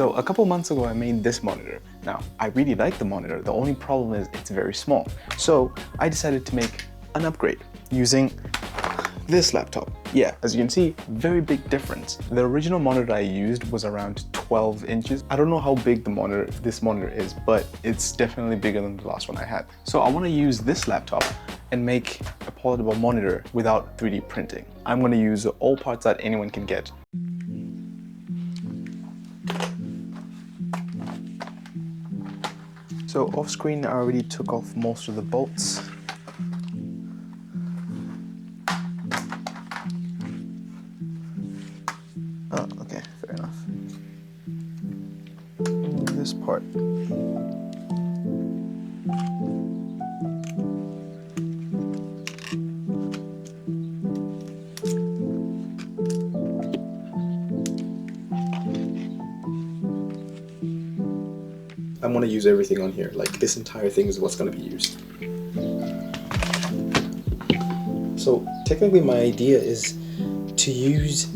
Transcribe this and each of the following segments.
So a couple months ago I made this monitor. Now, I really like the monitor, the only problem is it's very small. So I decided to make an upgrade using this laptop. Yeah, as you can see, very big difference. The original monitor I used was around 12 inches. I don't know how big this monitor is, but it's definitely bigger than the last one I had. So I want to use this laptop and make a portable monitor without 3D printing. I'm going to use all parts that anyone can get. So off screen, I already took off most of the bolts. Oh, okay, fair enough. Move this part. I'm going to use everything on here, like this entire thing is what's going to be used. So technically my idea is to use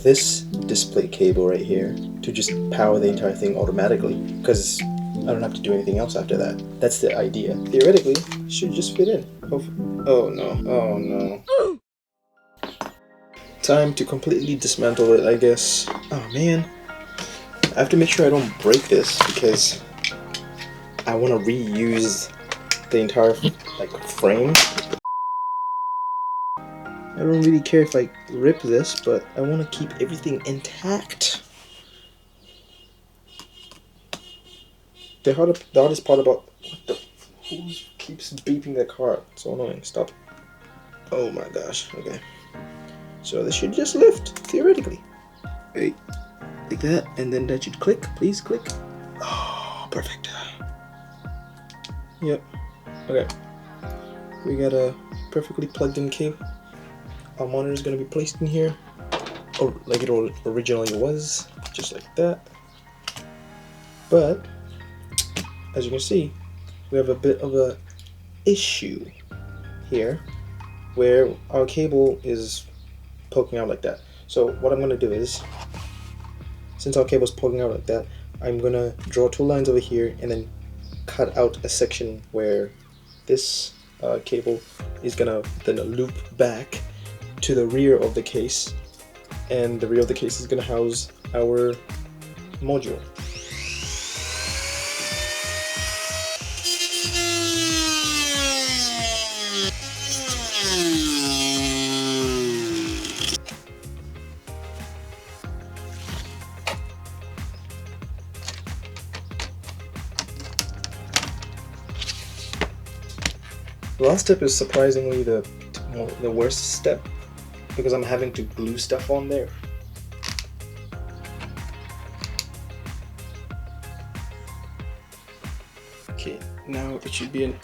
this display cable right here to just power the entire thing automatically, because I don't have to do anything else after that. That's the idea. Theoretically, it should just fit in. Oh no, oh no. Time to completely dismantle it, I guess. Oh man. I have to make sure I don't break this because I want to reuse the entire frame. I don't really care if I rip this, but I want to keep everything intact. The hardest part about who keeps beeping the car? It's so annoying. Stop. Oh my gosh. Okay. So this should just lift theoretically. Wait, like that, and then that should click. Please click. Oh, perfect. Yep. Okay. We got a perfectly plugged in cable. Our monitor is going to be placed in here, or like it originally was, just like that. But as you can see, we have a bit of a issue here where our cable is poking out like that. So what I'm going to do is, since our cable is poking out like that, I'm going to draw two lines over here and then cut out a section where this cable is going to then loop back to the rear of the case, and the rear of the case is going to house our module. The last step is surprisingly the worst step, because I'm having to glue stuff on there. Okay, now it should be an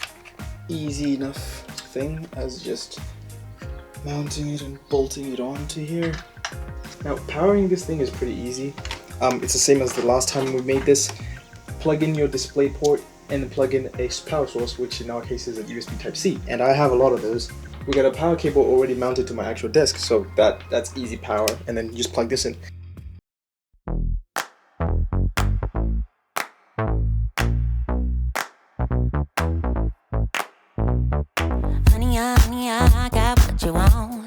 easy enough thing as just mounting it and bolting it onto here. Now powering this thing is pretty easy. It's the same as the last time we made this. Plug in your display port and then plug in a power source, which in our case is a USB Type-C, and I have a lot of those. We got a power cable already mounted to my actual desk, so that's easy power, and then you just plug this in. Honey, I got what you want.